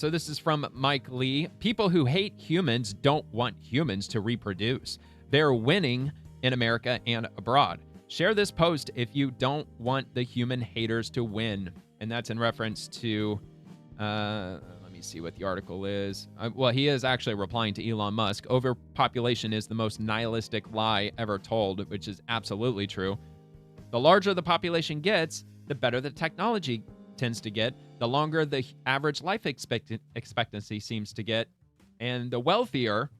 So this is from Mike Lee. People who hate humans don't want humans to reproduce. They're winning in America and abroad. Share this post if you don't want the human haters to win. And that's in reference to, let me see what the article is. Well, he is actually replying to Elon Musk. Overpopulation is the most nihilistic lie ever told, which is absolutely true. The larger the population gets, the better the technology tends to get, the longer the average life expectancy seems to get, and the wealthier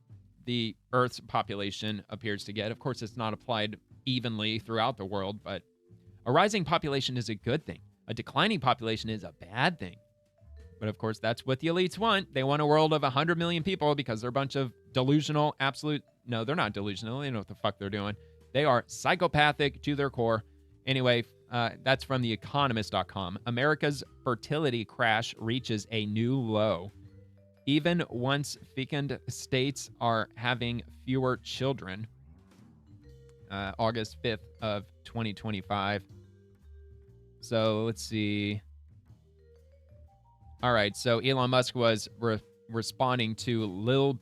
the Earth's population appears to get. Of course, it's not applied evenly throughout the world, but a rising population is a good thing. A declining population is a bad thing. But of course, that's what the elites want. They want a world of 100 million people because they're a bunch of delusional, no, they're not delusional. They know what the fuck they're doing. They are psychopathic to their core. Anyway, that's from theeconomist.com. America's fertility crash reaches a new low. Even once fecund states are having fewer children. August 5th of 2025. So let's see. All right, so Elon Musk was responding to Little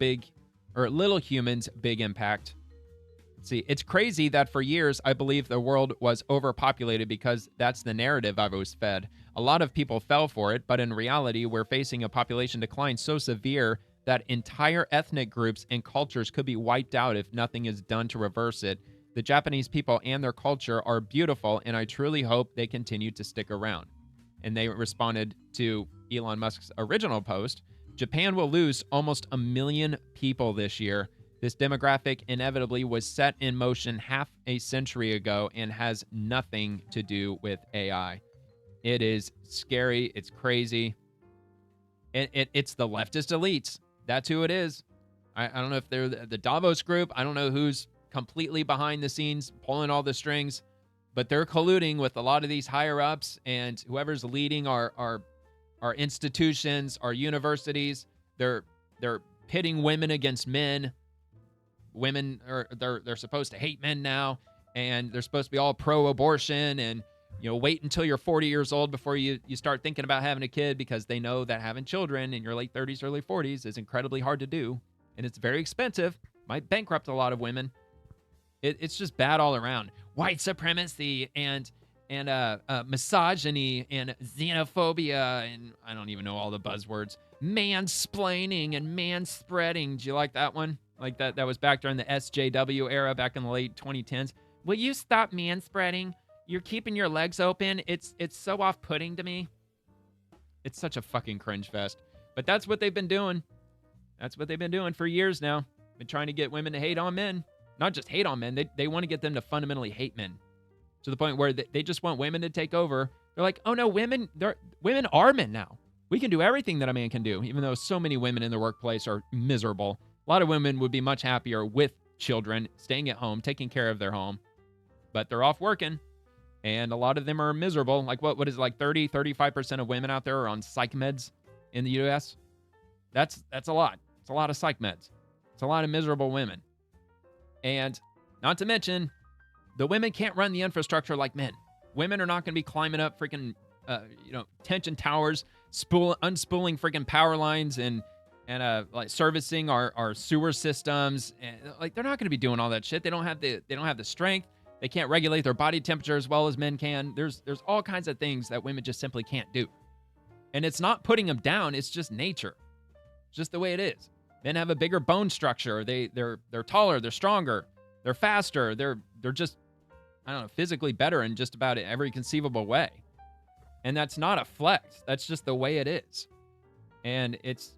Humans, Big Impact. See, it's crazy that for years I believed the world was overpopulated because that's the narrative I was fed. A lot of people fell for it, but in reality, we're facing a population decline so severe that entire ethnic groups and cultures could be wiped out if nothing is done to reverse it. The Japanese people and their culture are beautiful, and I truly hope they continue to stick around. And they responded to Elon Musk's original post. Japan will lose almost 1 million people this year. This demographic inevitably was set in motion half a century ago and has nothing to do with AI. It is scary. It's crazy. It's the leftist elites. That's who it is. I don't know if they're the Davos group. I don't know who's completely behind the scenes pulling all the strings, but they're colluding with a lot of these higher ups and whoever's leading our institutions, our universities. They're pitting women against men. Women they're supposed to hate men now, and they're supposed to be all pro-abortion, and wait until you're 40 years old before you start thinking about having a kid, because they know that having children in your late 30s, early 40s is incredibly hard to do, and it's very expensive. Might bankrupt a lot of women. It's just bad all around. White supremacy and misogyny and xenophobia, and I don't even know all the buzzwords. Mansplaining and manspreading. Do you like that one? Like that was back during the SJW era back in the late 2010s. Will you stop manspreading? You're keeping your legs open. It's so off-putting to me. It's such a fucking cringe fest. But that's what they've been doing. That's what they've been doing for years now. Been trying to get women to hate on men. Not just hate on men. They want to get them to fundamentally hate men. To the point where they just want women to take over. They're like, oh no, women are men now. We can do everything that a man can do, even though so many women in the workplace are miserable. A lot of women would be much happier with children, staying at home, taking care of their home. But they're off working, and a lot of them are miserable. Like, what is it, like 35% of women out there are on psych meds in the U.S.? That's a lot. It's a lot of psych meds. It's a lot of miserable women. And not to mention, the women can't run the infrastructure like men. Women are not going to be climbing up freaking, tension towers, unspooling freaking power lines and like servicing our sewer systems. And like, they're not going to be doing all that shit. They don't have the strength. They can't regulate their body temperature as well as men can. There's all kinds of things that women just simply can't do. And it's not putting them down. It's just nature. It's just the way it is. Men have a bigger bone structure. They're taller. They're stronger. They're faster. They're just, I don't know, physically better in just about every conceivable way. And that's not a flex. That's just the way it is. And it's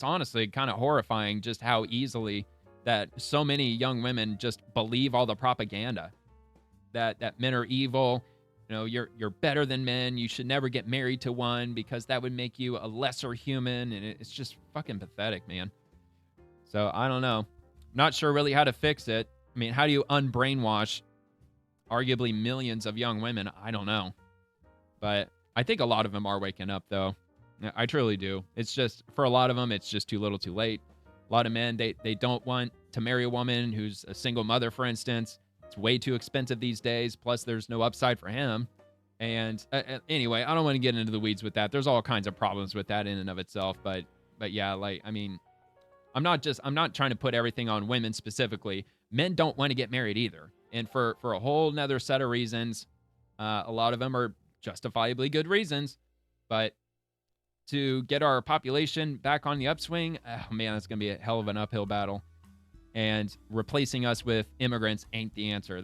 honestly kind of horrifying just how easily that so many young women just believe all the propaganda that men are evil. You're better than men. You should never get married to one because that would make you a lesser human. And it's just fucking pathetic, man. So I don't know. Not sure really how to fix it. I mean, how do you unbrainwash arguably millions of young women? I don't know. But I think a lot of them are waking up, though. I truly do. It's just, for a lot of them, it's just too little too late. A lot of men, they don't want to marry a woman who's a single mother, for instance. It's way too expensive these days. Plus, there's no upside for him. And anyway, I don't want to get into the weeds with that. There's all kinds of problems with that in and of itself. But yeah, like, I mean, I'm not trying to put everything on women specifically. Men don't want to get married either. And for a whole nother set of reasons, a lot of them are justifiably good reasons. But to get our population back on the upswing, oh man, that's going to be a hell of an uphill battle. And replacing us with immigrants ain't the answer.